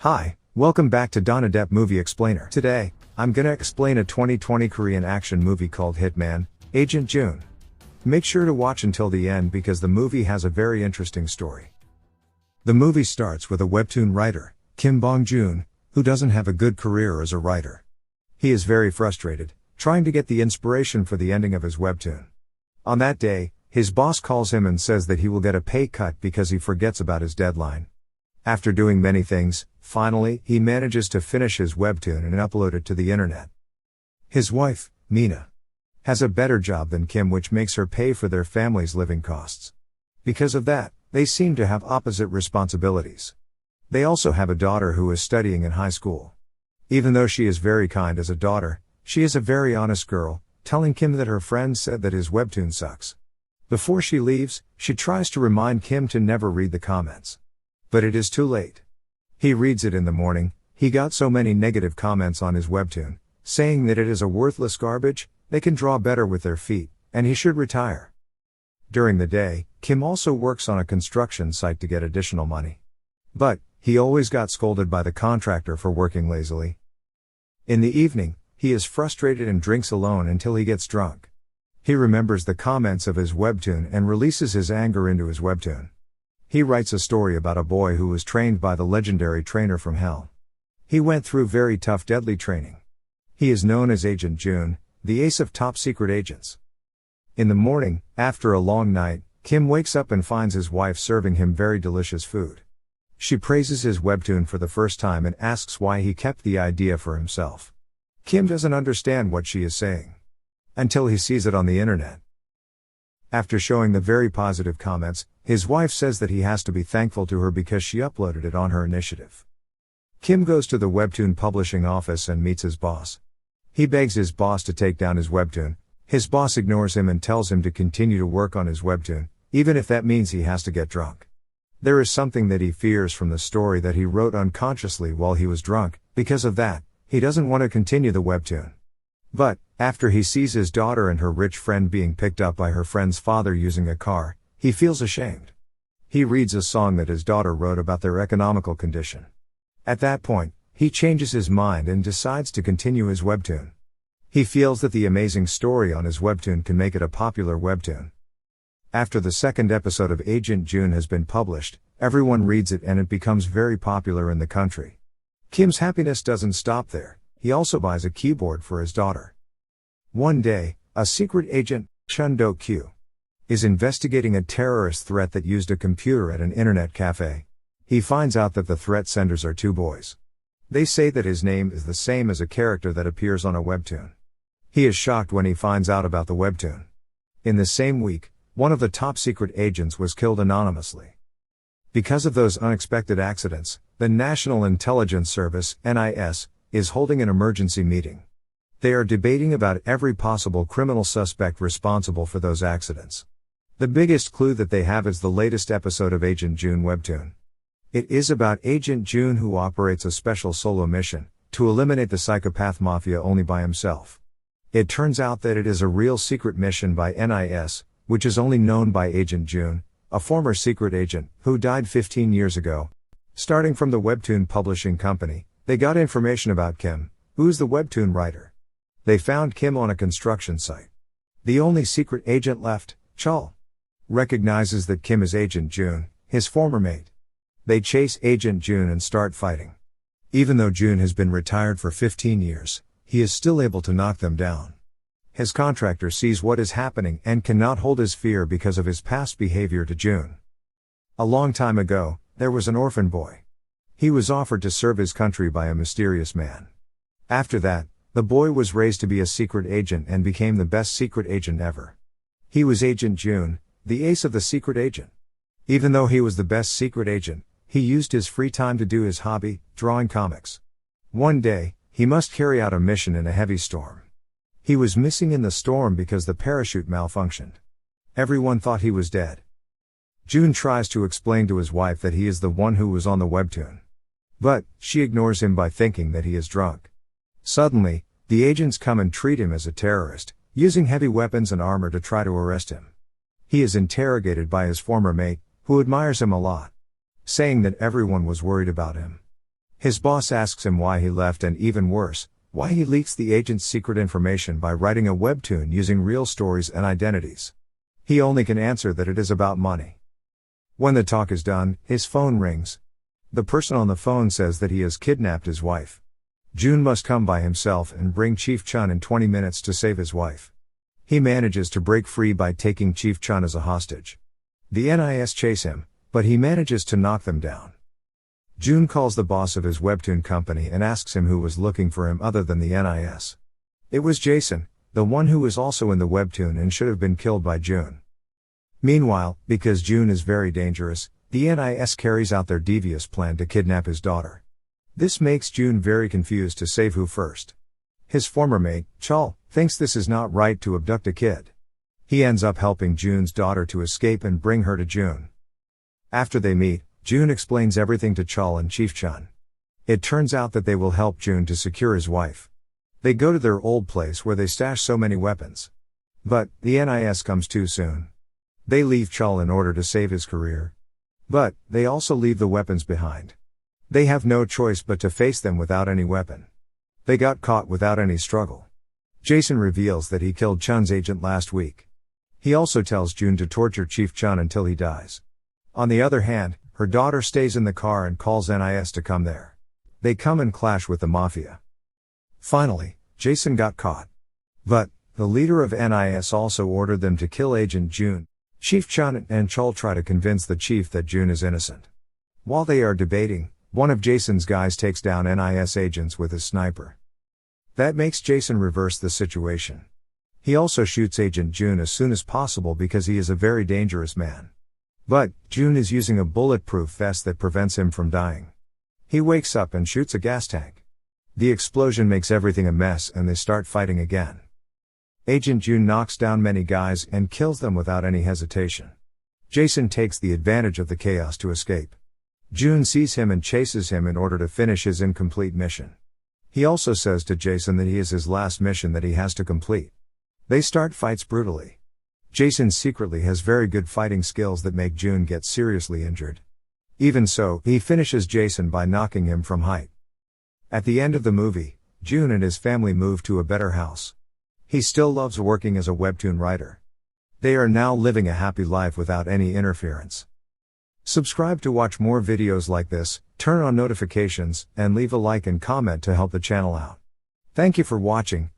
Hi, welcome back to Donodep Movie Explainer. Today, I'm gonna explain a 2020 Korean action movie called Hitman, Agent June. Make sure to watch until the end because the movie has a very interesting story. The movie starts with a webtoon writer, Kim Bong-joon, who doesn't have a good career as a writer. He is very frustrated, trying to get the inspiration for the ending of his webtoon. On that day, his boss calls him and says that he will get a pay cut because he forgets about his deadline. After doing many things, finally, he manages to finish his webtoon and upload it to the internet. His wife, Mina, has a better job than Kim, which makes her pay for their family's living costs. Because of that, they seem to have opposite responsibilities. They also have a daughter who is studying in high school. Even though she is very kind as a daughter, she is a very honest girl, telling Kim that her friend said that his webtoon sucks. Before she leaves, she tries to remind Kim to never read the comments. But it is too late. He reads it in the morning. He got so many negative comments on his webtoon, saying that it is a worthless garbage, they can draw better with their feet, and he should retire. During the day, Kim also works on a construction site to get additional money. But, he always got scolded by the contractor for working lazily. In the evening, he is frustrated and drinks alone until he gets drunk. He remembers the comments of his webtoon and releases his anger into his webtoon. He writes a story about a boy who was trained by the legendary trainer from hell. He went through very tough deadly training. He is known as Agent June, the ace of top secret agents. In the morning, after a long night, Kim wakes up and finds his wife serving him very delicious food. She praises his webtoon for the first time and asks why he kept the idea for himself. Kim doesn't understand what she is saying. Until he sees it on the internet. After showing the very positive comments, his wife says that he has to be thankful to her because she uploaded it on her initiative. Kim goes to the webtoon publishing office and meets his boss. He begs his boss to take down his webtoon. His boss ignores him and tells him to continue to work on his webtoon, even if that means he has to get drunk. There is something that he fears from the story that he wrote unconsciously while he was drunk. Because of that, he doesn't want to continue the webtoon. But, after he sees his daughter and her rich friend being picked up by her friend's father using a car, he feels ashamed. He reads a song that his daughter wrote about their economical condition. At that point, he changes his mind and decides to continue his webtoon. He feels that the amazing story on his webtoon can make it a popular webtoon. After the second episode of Agent June has been published, everyone reads it and it becomes very popular in the country. Kim's happiness doesn't stop there. He also buys a keyboard for his daughter. One day, a secret agent, Chun Do-kyu, is investigating a terrorist threat that used a computer at an internet cafe. He finds out that the threat senders are two boys. They say that his name is the same as a character that appears on a webtoon. He is shocked when he finds out about the webtoon. In the same week, one of the top secret agents was killed anonymously. Because of those unexpected accidents, the National Intelligence Service, NIS, is holding an emergency meeting. They are debating about every possible criminal suspect responsible for those accidents. The biggest clue that they have is the latest episode of Agent June webtoon. It is about Agent June who operates a special solo mission, to eliminate the psychopath mafia only by himself. It turns out that it is a real secret mission by NIS, which is only known by Agent June, a former secret agent, who died 15 years ago. Starting from the webtoon publishing company, they got information about Kim, who is the webtoon writer. They found Kim on a construction site. The only secret agent left, Chul, recognizes that Kim is Agent June, his former mate. They chase Agent June and start fighting. Even though June has been retired for 15 years, he is still able to knock them down. His contractor sees what is happening and cannot hold his fear because of his past behavior to June. A long time ago, there was an orphan boy. He was offered to serve his country by a mysterious man. After that, the boy was raised to be a secret agent and became the best secret agent ever. He was Agent June, the ace of the secret agent. Even though he was the best secret agent, he used his free time to do his hobby, drawing comics. One day, he must carry out a mission in a heavy storm. He was missing in the storm because the parachute malfunctioned. Everyone thought he was dead. June tries to explain to his wife that he is the one who was on the webtoon. But, she ignores him by thinking that he is drunk. Suddenly, the agents come and treat him as a terrorist, using heavy weapons and armor to try to arrest him. He is interrogated by his former mate, who admires him a lot, saying that everyone was worried about him. His boss asks him why he left and, even worse, why he leaks the agent's secret information by writing a webtoon using real stories and identities. He only can answer that it is about money. When the talk is done, his phone rings. The person on the phone says that he has kidnapped his wife. June must come by himself and bring Chief Chun in 20 minutes to save his wife. He manages to break free by taking Chief Chun as a hostage. The NIS chase him, but he manages to knock them down. June calls the boss of his webtoon company and asks him who was looking for him other than the NIS. It was Jason, the one who was also in the webtoon and should have been killed by June. Meanwhile, because June is very dangerous, the NIS carries out their devious plan to kidnap his daughter. This makes June very confused to save who first. His former mate, Chul, thinks this is not right to abduct a kid. He ends up helping June's daughter to escape and bring her to June. After they meet, June explains everything to Chul and Chief Chun. It turns out that they will help June to secure his wife. They go to their old place where they stash so many weapons. But, the NIS comes too soon. They leave Chul in order to save his career. But, they also leave the weapons behind. They have no choice but to face them without any weapon. They got caught without any struggle. Jason reveals that he killed Chun's agent last week. He also tells June to torture Chief Chun until he dies. On the other hand, her daughter stays in the car and calls NIS to come there. They come and clash with the mafia. Finally, Jason got caught. But, the leader of NIS also ordered them to kill Agent June. Chief Chun and Chul try to convince the chief that June is innocent. While they are debating, one of Jason's guys takes down NIS agents with his sniper. That makes Jason reverse the situation. He also shoots Agent June as soon as possible because he is a very dangerous man. But, June is using a bulletproof vest that prevents him from dying. He wakes up and shoots a gas tank. The explosion makes everything a mess and they start fighting again. Agent June knocks down many guys and kills them without any hesitation. Jason takes the advantage of the chaos to escape. June sees him and chases him in order to finish his incomplete mission. He also says to Jason that he is his last mission that he has to complete. They start fights brutally. Jason secretly has very good fighting skills that make June get seriously injured. Even so, he finishes Jason by knocking him from height. At the end of the movie, June and his family move to a better house. He still loves working as a webtoon writer. They are now living a happy life without any interference. Subscribe to watch more videos like this, turn on notifications, and leave a like and comment to help the channel out. Thank you for watching,